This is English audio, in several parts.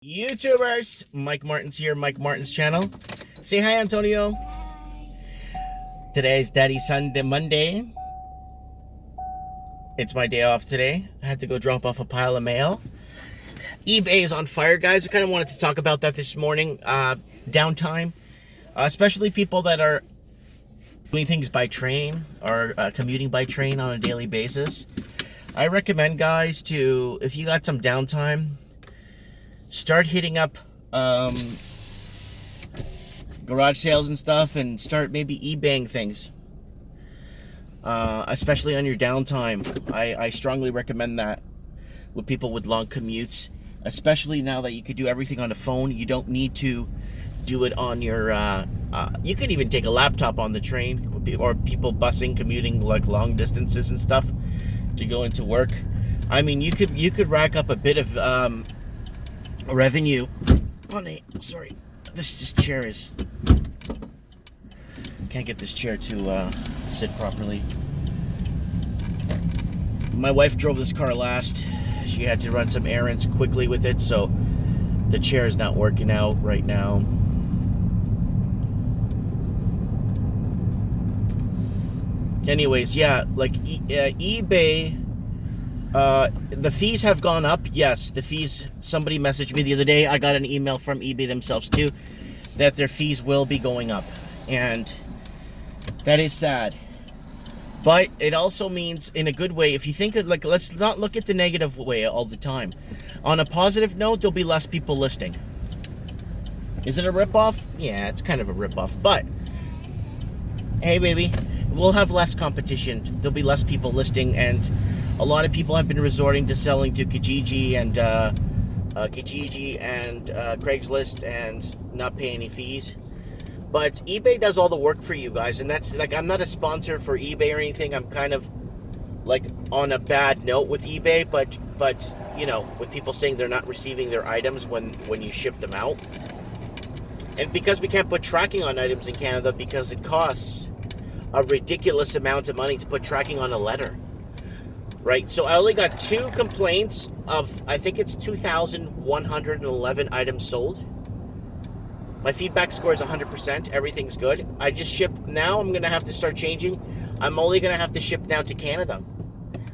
YouTubers, Mike Martins here, Mike Martins channel. Say hi, Antonio. Today's Daddy Sunday, Monday. It's my day off today. I had to go drop off a pile of mail. eBay is on fire, guys. I kind of wanted to talk about that this morning. Downtime, especially people that are doing things by train or commuting by train on a daily basis. I recommend, guys, to, if you got some downtime, start hitting up garage sales and stuff, and start maybe eBaying things, especially on your downtime. I strongly recommend that with people with long commutes, especially now that you could do everything on the phone. You don't need to do it on your you could even take a laptop on the train, or people busing, commuting like long distances and stuff to go into work. I mean, you could rack up a bit of revenue on a, sorry, this chair is, can't get this chair to sit properly. My wife drove this car last. She had to run some errands quickly with it, so the chair is not working out right now. Anyways, yeah, like eBay, the fees have gone up. Yes, the fees, somebody messaged me the other day. I got an email from eBay themselves too, that their fees will be going up, and that is sad. But it also means, in a good way, if you think of, like, let's not look at the negative way all the time. On a positive note, there'll be less people listing. Is it a ripoff? Yeah, it's kind of a ripoff, but hey, baby, we'll have less competition. There'll be less people listing, and a lot of people have been resorting to selling to Kijiji and Craigslist and not pay any fees. But eBay does all the work for you guys, and that's, like, I'm not a sponsor for eBay or anything. I'm kind of like on a bad note with eBay, but you know, with people saying they're not receiving their items when you ship them out. And because we can't put tracking on items in Canada because it costs a ridiculous amount of money to put tracking on a letter. Right, so I only got 2 complaints of, I think it's 2,111 items sold. My feedback score is 100%. Everything's good. I just ship now. I'm going to have to start changing. I'm only going to have to ship now to Canada.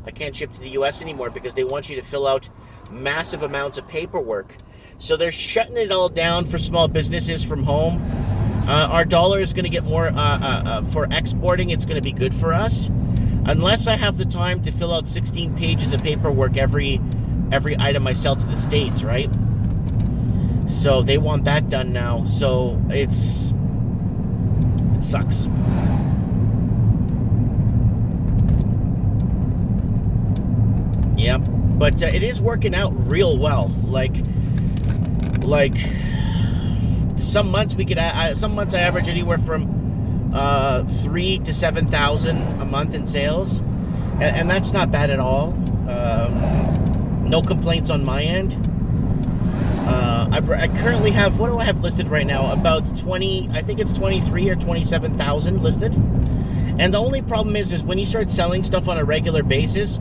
I can't ship to the US anymore because they want you to fill out massive amounts of paperwork. So they're shutting it all down for small businesses from home. Our dollar is going to get more for exporting. It's going to be good for us. Unless I have the time to fill out 16 pages of paperwork every item I sell to the States, right? So they want that done now. So it sucks. Yeah, but it is working out real well. Like some months we could, some months I average anywhere from 3,000 to 7,000 a month in sales, and that's not bad at all. No complaints on my end. I currently have, what do I have listed right now? About 20, I think it's 23 or 27,000 listed. And the only problem is when you start selling stuff on a regular basis,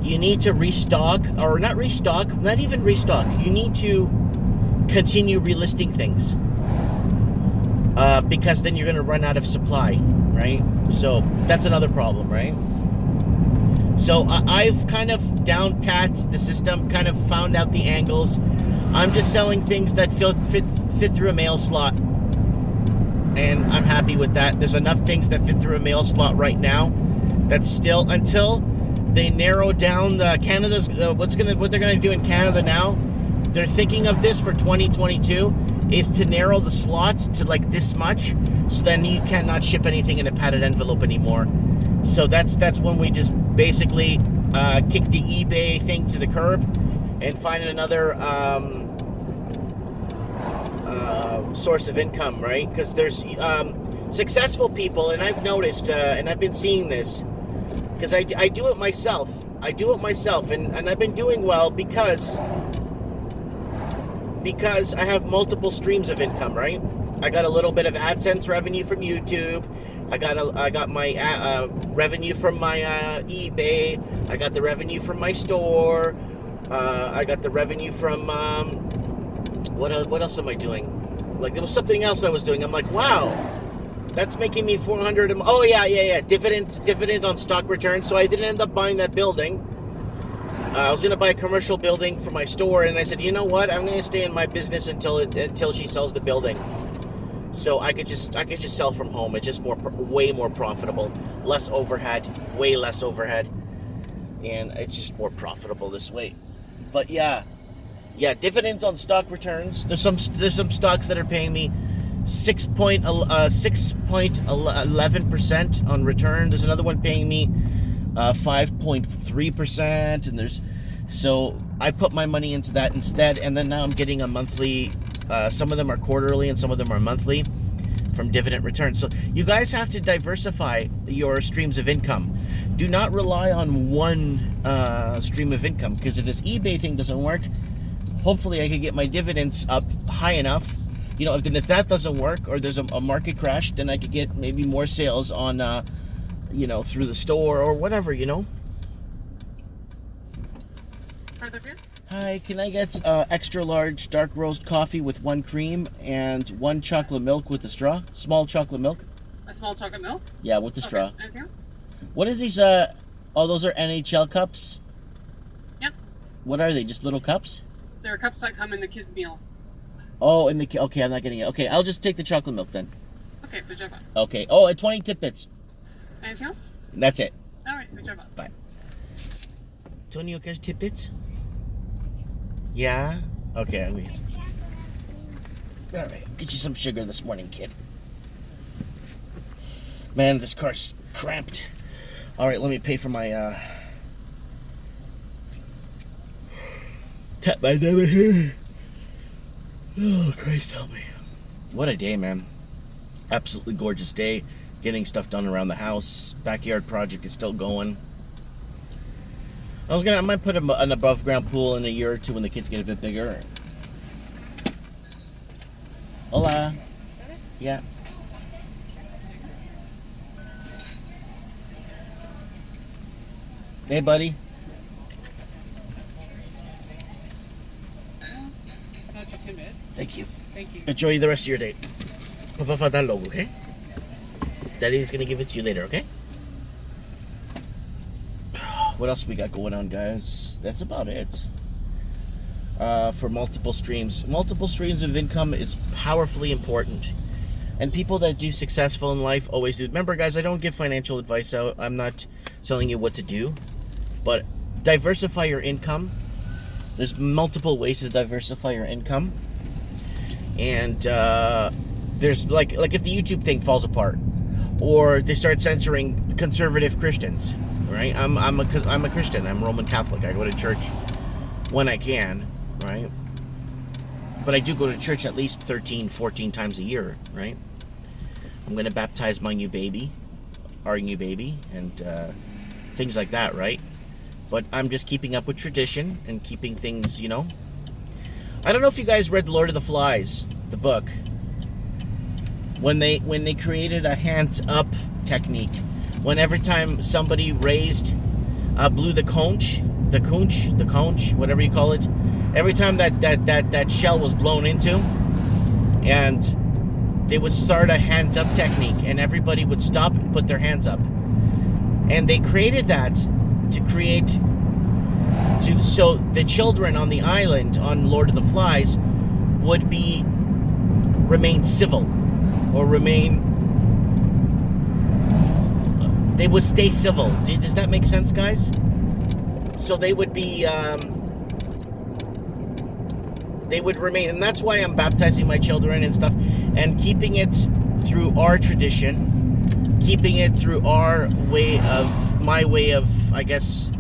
you need to restock, or not restock, not even restock. You need to continue relisting things. Because then you're going to run out of supply, right? So that's another problem, right? So I've kind of down pat the system, kind of found out the angles. I'm just selling things that fit through a mail slot, and I'm happy with that. There's enough things that fit through a mail slot right now. That's still, until they narrow down the Canada's what they're going to do in Canada now. They're thinking of this for 2022. Is to narrow the slots to like this much, so then you cannot ship anything in a padded envelope anymore. So that's when we just basically kick the eBay thing to the curb and find another source of income, right? Because there's successful people, and I've noticed, and I've been seeing this, because I do it myself. And I've been doing well because I have multiple streams of income, right? I got a little bit of AdSense revenue from YouTube. I got my revenue from my eBay. I got the revenue from my store. I got the revenue from What else am I doing? Like, there was something else I was doing. I'm like, wow, that's making me 400. Oh yeah. Dividend on stock return. So I didn't end up buying that building. I was gonna buy a commercial building for my store, and I said, you know what? I'm gonna stay in my business until she sells the building. So I could just sell from home. It's just way more profitable, less overhead, way less overhead, and it's just more profitable this way. But yeah, dividends on stock returns. There's some stocks that are paying me 6.11% on return. There's another one paying me 5.3%, and so I put my money into that instead, and then now I'm getting a monthly. Some of them are quarterly and some of them are monthly from dividend returns. So you guys have to diversify your streams of income. Do not rely on one stream of income, because if this eBay thing doesn't work, hopefully I could get my dividends up high enough. If that doesn't work, or there's a market crash, then I could get maybe more sales on, through the store or whatever, Further beer? Hi, can I get extra large dark roast coffee with 1 cream and 1 chocolate milk with a straw? Small chocolate milk? A small chocolate milk? Yeah, with the straw. Anything else? What is these, those are NHL cups? Yep. What are they, just little cups? They're cups that come in the kids' meal. Oh, okay, I'm not getting it. Okay, I'll just take the chocolate milk then. Okay, Vijayabad. Okay, oh, and 20 tidbits. Anything else? That's it. Alright, Vijayabad. Bye. Tony, you got tidbits? Yeah? Okay, I'm gonna... Alright, get you some sugar this morning, kid. Man, this car's cramped. Alright, let me pay for my, tap my debit here. Oh, Christ help me. What a day, man. Absolutely gorgeous day. Getting stuff done around the house. Backyard project is still going. I might put an above ground pool in a year or two when the kids get a bit bigger. Hola. Yeah. Hey, buddy. That's your 10 minutes. Thank you. Thank you. Enjoy the rest of your day. Papa Fadalo, okay? Daddy's gonna give it to you later, okay? What else we got going on, guys? That's about it. For multiple streams of income is powerfully important, and people that do successful in life always do. Remember, guys, I don't give financial advice out. I'm not telling you what to do, but diversify your income. There's multiple ways to diversify your income, and there's like if the YouTube thing falls apart, or they start censoring conservative Christians, right? I'm a Christian. I'm Roman Catholic. I go to church when I can, right? But I do go to church at least 13, 14 times a year, right? I'm going to baptize my new baby, our new baby, and things like that, right? But I'm just keeping up with tradition and keeping things, I don't know if you guys read Lord of the Flies, the book. When they created a hands up technique, when every time somebody blew the conch, whatever you call it, every time that shell was blown into, and they would start a hands up technique, and everybody would stop and put their hands up. And they created that so the children on the island on Lord of the Flies would remain civil, or they would stay civil. Does that make sense, guys? So they would remain, and that's why I'm baptizing my children and stuff, and keeping it through our tradition, keeping it through my way of, I guess,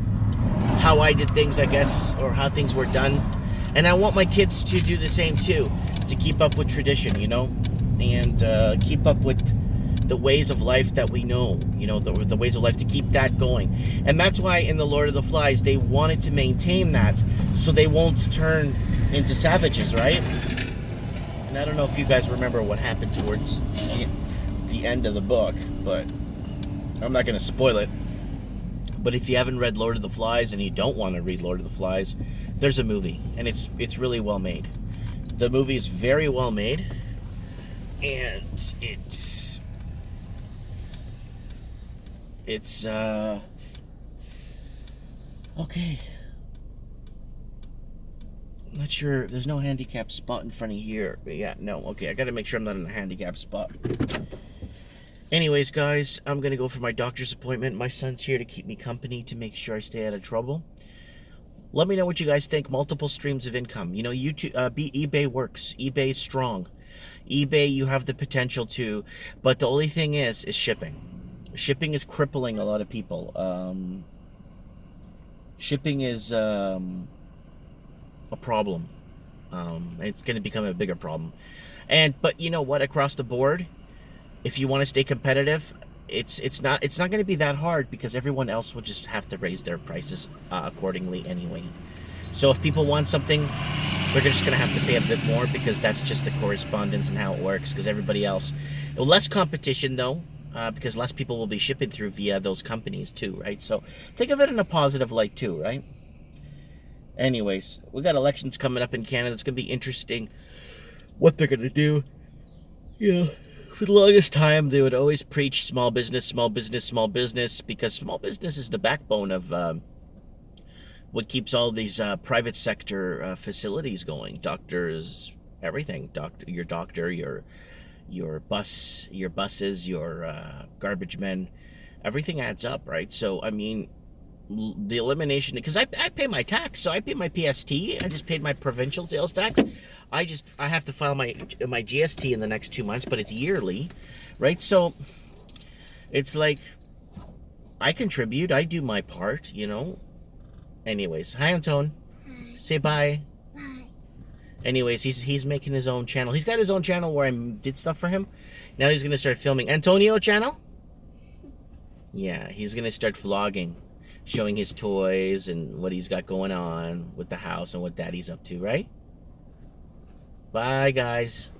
how I did things, I guess, or how things were done. And I want my kids to do the same too, to keep up with tradition, and keep up with the ways of life that we know, the ways of life, to keep that going. And that's why in the Lord of the Flies, they wanted to maintain that so they won't turn into savages, right? And I don't know if you guys remember what happened towards the end of the book, but I'm not going to spoil it. But if you haven't read Lord of the Flies and you don't want to read Lord of the Flies, there's a movie, and it's really well made. The movie is very well made, and it's okay. I'm not sure. There's no handicap spot in front of here. But yeah, no. Okay, I gotta make sure I'm not in a handicap spot. Anyways, guys, I'm gonna go for my doctor's appointment. My son's here to keep me company to make sure I stay out of trouble. Let me know what you guys think. Multiple streams of income. You know, YouTube, eBay works. eBay is strong. eBay, you have the potential to, but the only thing is shipping. Shipping is crippling a lot of people. Shipping is a problem. It's going to become a bigger problem. But you know what? Across the board, if you want to stay competitive, it's not going to be that hard because everyone else will just have to raise their prices accordingly anyway. So if people want something, they're just going to have to pay a bit more because that's just the correspondence and how it works. Because everybody else, less competition though, because less people will be shipping through via those companies too, right? So think of it in a positive light too, right? Anyways, we got elections coming up in Canada. It's going to be interesting what they're going to do. Yeah. For the longest time, they would always preach small business, small business, small business, because small business is the backbone of what keeps all these private sector facilities going. Doctors, everything. Your doctor, your buses, your garbage men, everything adds up, right? So, I mean, the elimination, because I pay my tax, so I pay my PST. I just paid my provincial sales tax. I have to file my GST in the next 2 months, but it's yearly, right? So it's like I contribute, I do my part, you know. Anyways, hi Antone. Hi. Say bye. Bye. Anyways, he's making his own channel. He's got his own channel where I did stuff for him. Now he's gonna start filming. Antonio channel? Yeah, he's gonna start vlogging, showing his toys and what he's got going on with the house and what Daddy's up to, right? Bye, guys.